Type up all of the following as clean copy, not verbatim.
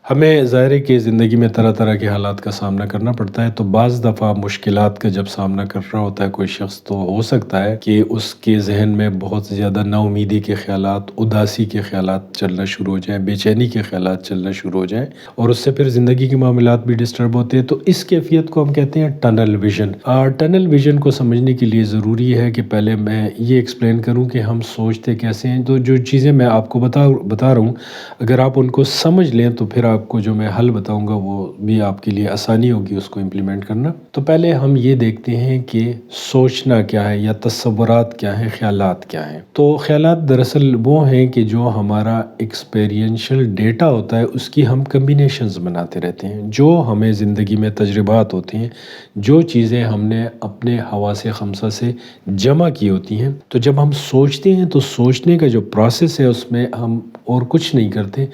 ہمیں ظاہر ہے کہ زندگی میں طرح طرح کے حالات کا سامنا کرنا پڑتا ہے، تو بعض دفعہ مشکلات کا جب سامنا کر رہا ہوتا ہے کوئی شخص، تو ہو سکتا ہے کہ اس کے ذہن میں بہت زیادہ نا امیدی کے خیالات، اداسی کے خیالات چلنا شروع ہو جائیں، بے چینی کے خیالات چلنا شروع ہو جائیں، اور اس سے پھر زندگی کے معاملات بھی ڈسٹرب ہوتے ہیں۔ تو اس کیفیت کو ہم کہتے ہیں ٹنل ویژن۔ ٹنل ویژن کو سمجھنے کے لیے ضروری ہے کہ پہلے میں یہ ایکسپلین کروں کہ ہم سوچتے کیسے ہیں۔ تو جو چیزیں میں آپ کو بتا رہا ہوں، اگر آپ ان کو سمجھ لیں تو پھر آپ کو جو میں حل بتاؤں گا وہ بھی آپ کے لیے آسانی ہوگی اس کو امپلیمنٹ کرنا۔ تو پہلے ہم یہ دیکھتے ہیں کہ سوچنا کیا ہے، یا تصورات کیا ہیں، خیالات کیا ہیں۔ تو خیالات دراصل وہ ہیں کہ جو ہمارا ایکسپیرینشل ڈیٹا ہوتا ہے اس کی ہم کمبینیشنز بناتے رہتے ہیں، جو ہمیں زندگی میں تجربات ہوتے ہیں، جو چیزیں ہم نے اپنے حواس خمسہ سے جمع کی ہوتی ہیں۔ تو جب ہم سوچتے ہیں تو سوچنے کا جو پروسیس ہے اس میں ہم اور کچھ نہیں کرتے،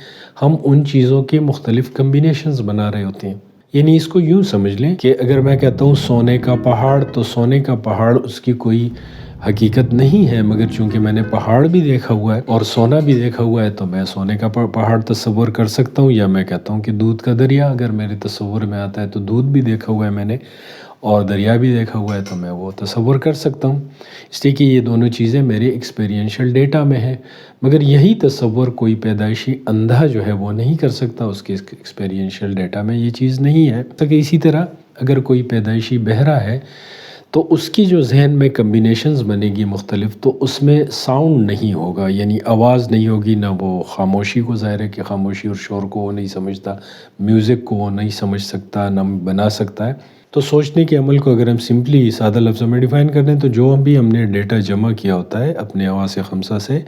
ہم ان چیزوں کے مختلف کمبینیشنز بنا رہے ہوتے ہیں۔ یعنی اس کو یوں سمجھ لیں کہ اگر میں کہتا ہوں سونے کا پہاڑ، تو سونے کا پہاڑ اس کی کوئی حقیقت نہیں ہے، مگر چونکہ میں نے پہاڑ بھی دیکھا ہوا ہے اور سونا بھی دیکھا ہوا ہے، تو میں سونے کا پہاڑ تصور کر سکتا ہوں۔ یا میں کہتا ہوں کہ دودھ کا دریا اگر میرے تصور میں آتا ہے، تو دودھ بھی دیکھا ہوا ہے میں نے اور دریا بھی دیکھا ہوا ہے، تو میں وہ تصور کر سکتا ہوں، اس لیے کہ یہ دونوں چیزیں میرے ایکسپیرینشل ڈیٹا میں ہیں۔ مگر یہی تصور کوئی پیدائشی اندھا جو ہے وہ نہیں کر سکتا، اس کے ایکسپیرینشل ڈیٹا میں یہ چیز نہیں ہے۔ اسی طرح اگر کوئی پیدائشی بہرا ہے تو اس کی جو ذہن میں کمبینیشنز بنے گی مختلف، تو اس میں ساؤنڈ نہیں ہوگا، یعنی آواز نہیں ہوگی، نہ وہ خاموشی کو، ظاہر ہے کہ خاموشی اور شور کو وہ نہیں سمجھتا، میوزک کو وہ نہیں سمجھ سکتا، نہ بنا سکتا ہے۔ تو سوچنے کے عمل کو اگر ہم سمپلی سادہ لفظوں میں ڈیفائن کر دیں، تو جو بھی ہم نے ڈیٹا جمع کیا ہوتا ہے اپنے حواس خمسہ سے،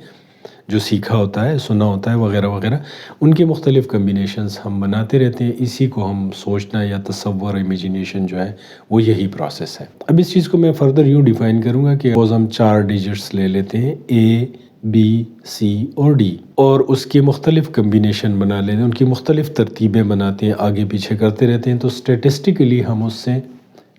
جو سیکھا ہوتا ہے، سنا ہوتا ہے وغیرہ وغیرہ، ان کے مختلف کمبینیشنز ہم بناتے رہتے ہیں۔ اسی کو ہم سوچنا یا تصور، امیجینیشن جو ہے وہ یہی پروسیس ہے۔ اب اس چیز کو میں فردر یوں ڈیفائن کروں گا کہ ہم 4 ڈیجٹس لے لیتے ہیں، A B C اور D، اور اس کی مختلف کمبینیشن بنا لیتے ہیں، ان کی مختلف ترتیبیں بناتے ہیں، آگے پیچھے کرتے رہتے ہیں۔ تو اسٹیٹسٹیکلی ہم اس سے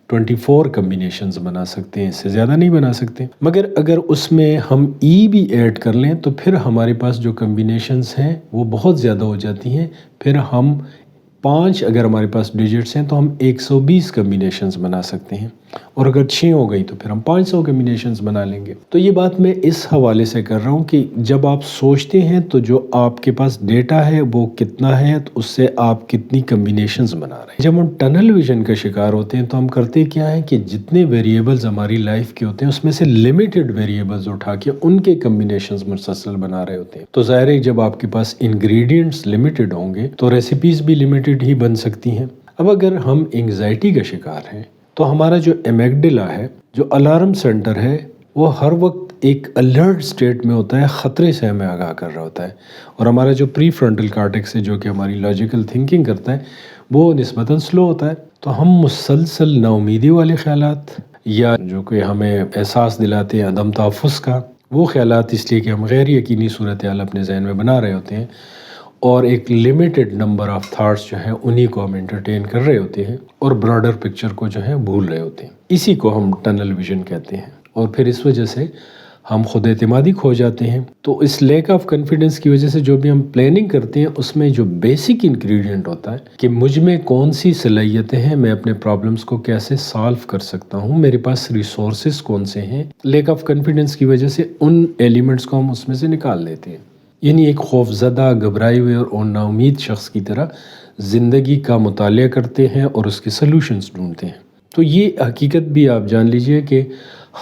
24 کمبینیشنز بنا سکتے ہیں، اس سے زیادہ نہیں بنا سکتے۔ مگر اگر اس میں ہم ای بھی ایڈ کر لیں تو پھر ہمارے پاس جو کمبینیشنز ہیں وہ بہت زیادہ ہو جاتی ہیں۔ پھر ہم 5 اگر ہمارے پاس ڈیجٹس ہیں تو ہم 120 کمبینیشنز بنا سکتے ہیں، اور اگر 6 ہو گئی تو پھر ہم 500 کمبینیشنز بنا لیں گے۔ تو یہ بات میں اس حوالے سے کر رہا ہوں کہ جب آپ سوچتے ہیں تو جو آپ کے پاس ڈیٹا ہے وہ کتنا ہے، تو اس سے آپ کتنی کمبینیشنز بنا رہے ہیں۔ جب ہم ٹنل ویژن کا شکار ہوتے ہیں تو ہم کرتے کیا ہے کہ جتنے ویریبلز ہماری لائف کے ہوتے ہیں اس میں سے لمیٹڈ ویریبلز اٹھا کے ان کے کمبینیشنز مسلسل بنا رہے ہوتے ہیں۔ تو ظاہر ہے جب آپ کے پاس انگریڈینٹس لمیٹڈ ہوں گے تو ریسیپیز بھی لمیٹڈ ہی بن سکتی ہیں۔ اب اگر ہم انگزائٹی کا شکار ہیں تو ہمارا جو امیگڈلا ہے، جو الارم سینٹر ہے، وہ ہر وقت ایک الرٹ سٹیٹ میں ہوتا ہے، خطرے سے ہمیں آگاہ کر رہا ہوتا ہے، اور ہمارا جو پری فرنٹل کارٹیکس ہے جو کہ ہماری لاجیکل تھنکنگ کرتا ہے وہ نسبتاً سلو ہوتا ہے۔ تو ہم مسلسل نا امیدی والے خیالات، یا جو کہ ہمیں احساس دلاتے ہیں عدم تحفظ کا، وہ خیالات، اس لیے کہ ہم غیر یقینی صورتحال اپنے ذہن میں بنا رہے ہوتے ہیں، اور ایک لیمیٹڈ نمبر آف تھاٹس جو ہیں انہی کو ہم انٹرٹین کر رہے ہوتے ہیں، اور براڈر پکچر کو جو ہے بھول رہے ہوتے ہیں۔ اسی کو ہم ٹنل ویژن کہتے ہیں، اور پھر اس وجہ سے ہم خود اعتمادی کھو جاتے ہیں۔ تو اس لیک آف کانفیڈنس کی وجہ سے جو بھی ہم پلاننگ کرتے ہیں اس میں جو بیسک انگریڈینٹ ہوتا ہے کہ مجھ میں کون سی صلاحیتیں ہیں، میں اپنے پرابلمس کو کیسے سالو کر سکتا ہوں، میرے پاس ریسورسز کون سے ہیں، لیک آف کانفیڈنس کی وجہ سے ان ایلیمنٹس کو ہم اس میں سے نکال لیتے ہیں۔ یعنی ایک خوف زدہ، گھبرائے ہوئے اور نا امید شخص کی طرح زندگی کا مطالعہ کرتے ہیں اور اس کے سلوشنز ڈھونڈتے ہیں۔ تو یہ حقیقت بھی آپ جان لیجئے کہ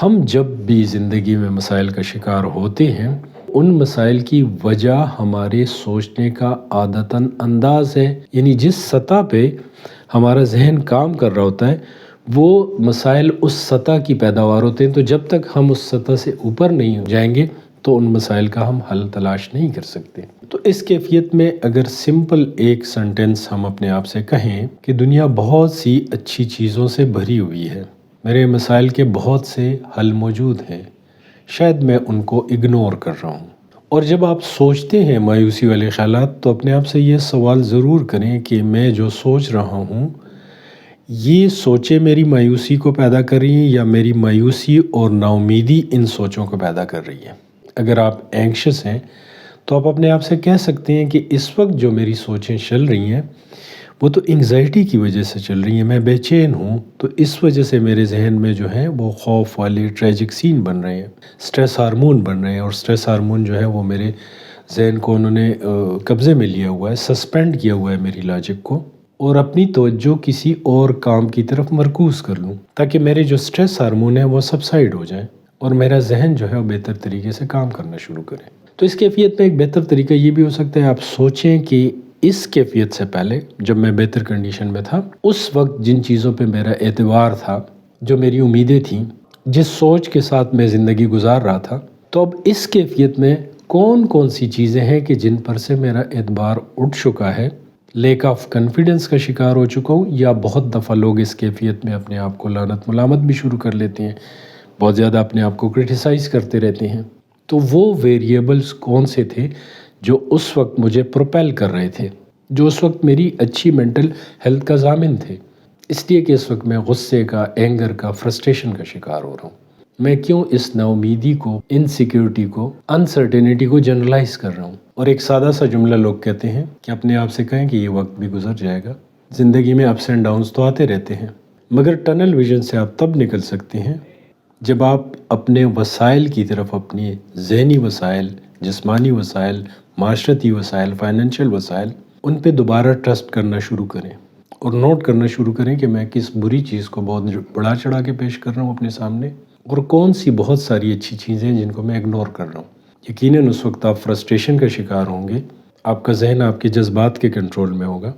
ہم جب بھی زندگی میں مسائل کا شکار ہوتے ہیں، ان مسائل کی وجہ ہمارے سوچنے کا عادتاً انداز ہے، یعنی جس سطح پہ ہمارا ذہن کام کر رہا ہوتا ہے وہ مسائل اس سطح کی پیداوار ہوتے ہیں۔ تو جب تک ہم اس سطح سے اوپر نہیں جائیں گے تو ان مسائل کا ہم حل تلاش نہیں کر سکتے۔ تو اس کیفیت میں اگر سمپل ایک سنٹنس ہم اپنے آپ سے کہیں کہ دنیا بہت سی اچھی چیزوں سے بھری ہوئی ہے، میرے مسائل کے بہت سے حل موجود ہیں، شاید میں ان کو اگنور کر رہا ہوں۔ اور جب آپ سوچتے ہیں مایوسی والے خیالات تو اپنے آپ سے یہ سوال ضرور کریں کہ میں جو سوچ رہا ہوں یہ سوچیں میری مایوسی کو پیدا کر رہی ہیں، یا میری مایوسی اور نا امیدی ان سوچوں کو پیدا کر رہی ہے۔ اگر آپ اینکشس ہیں تو آپ اپنے آپ سے کہہ سکتے ہیں کہ اس وقت جو میری سوچیں چل رہی ہیں وہ تو انگزائٹی کی وجہ سے چل رہی ہیں، میں بے چین ہوں، تو اس وجہ سے میرے ذہن میں جو ہے وہ خوف والے ٹریجک سین بن رہے ہیں، سٹریس ہارمون بن رہے ہیں، اور سٹریس ہارمون جو ہے وہ میرے ذہن کو انہوں نے قبضے میں لیا ہوا ہے، سسپینڈ کیا ہوا ہے میری لاجک کو، اور اپنی توجہ کسی اور کام کی طرف مرکوز کر لوں تاکہ میرے جو سٹریس ہارمون ہیں وہ سبسائڈ ہو جائیں اور میرا ذہن جو ہے وہ بہتر طریقے سے کام کرنا شروع کرے۔ تو اس کیفیت میں ایک بہتر طریقہ یہ بھی ہو سکتا ہے، آپ سوچیں کہ اس کیفیت سے پہلے جب میں بہتر کنڈیشن میں تھا، اس وقت جن چیزوں پہ میرا اعتبار تھا، جو میری امیدیں تھیں، جس سوچ کے ساتھ میں زندگی گزار رہا تھا، تو اب اس کیفیت میں کون کون سی چیزیں ہیں کہ جن پر سے میرا اعتبار اٹھ چکا ہے، لیک آف کانفیڈنس کا شکار ہو چکا ہوں، یا بہت دفعہ لوگ اس کیفیت میں اپنے آپ کو لعنت ملامت بھی شروع کر لیتے ہیں، بہت زیادہ اپنے آپ کو کرٹیسائز کرتے رہتے ہیں۔ تو وہ ویریبلز کون سے تھے جو اس وقت مجھے پروپیل کر رہے تھے، جو اس وقت میری اچھی مینٹل ہیلتھ کا ضامن تھے؟ اس لیے کہ اس وقت میں غصے کا، اینگر کا، فرسٹریشن کا شکار ہو رہا ہوں۔ میں کیوں اس ناامیدی کو، انسیکیورٹی کو، انسرٹینٹی کو جنرلائز کر رہا ہوں؟ اور ایک سادہ سا جملہ لوگ کہتے ہیں کہ اپنے آپ سے کہیں کہ یہ وقت بھی گزر جائے گا، زندگی میں اپس اینڈ ڈاؤنز تو آتے رہتے ہیں، مگر ٹنل ویژن سے آپ تب نکل سکتے ہیں جب آپ اپنے وسائل کی طرف، اپنی ذہنی وسائل، جسمانی وسائل، معاشرتی وسائل، فائنینشیل وسائل، ان پہ دوبارہ ٹرسٹ کرنا شروع کریں اور نوٹ کرنا شروع کریں کہ میں کس بری چیز کو بہت بڑا چڑھا کے پیش کر رہا ہوں اپنے سامنے، اور کون سی بہت ساری اچھی چیزیں جن کو میں اگنور کر رہا ہوں۔ یقیناً اس وقت آپ فرسٹریشن کا شکار ہوں گے، آپ کا ذہن آپ کے جذبات کے کنٹرول میں ہوگا،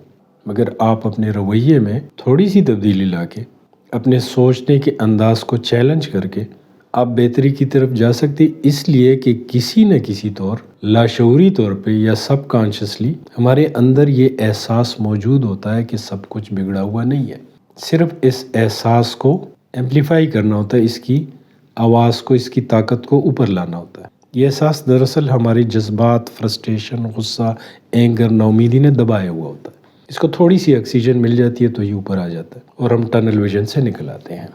مگر آپ اپنے رویے میں تھوڑی سی تبدیلی لا کے، اپنے سوچنے کے انداز کو چیلنج کر کے، آپ بہتری کی طرف جا سکتے، اس لیے کہ کسی نہ کسی طور، لاشعوری طور پہ یا سب کانشیسلی، ہمارے اندر یہ احساس موجود ہوتا ہے کہ سب کچھ بگڑا ہوا نہیں ہے، صرف اس احساس کو ایمپلیفائی کرنا ہوتا ہے، اس کی آواز کو، اس کی طاقت کو اوپر لانا ہوتا ہے۔ یہ احساس دراصل ہماری جذبات، فرسٹریشن، غصہ، اینگر، ناامیدی نے دبایا ہوا ہوتا ہے۔ اس کو تھوڑی سی آکسیجن مل جاتی ہے تو یہ اوپر آ جاتا ہے اور ہم ٹنل ویژن سے نکل آتے ہیں۔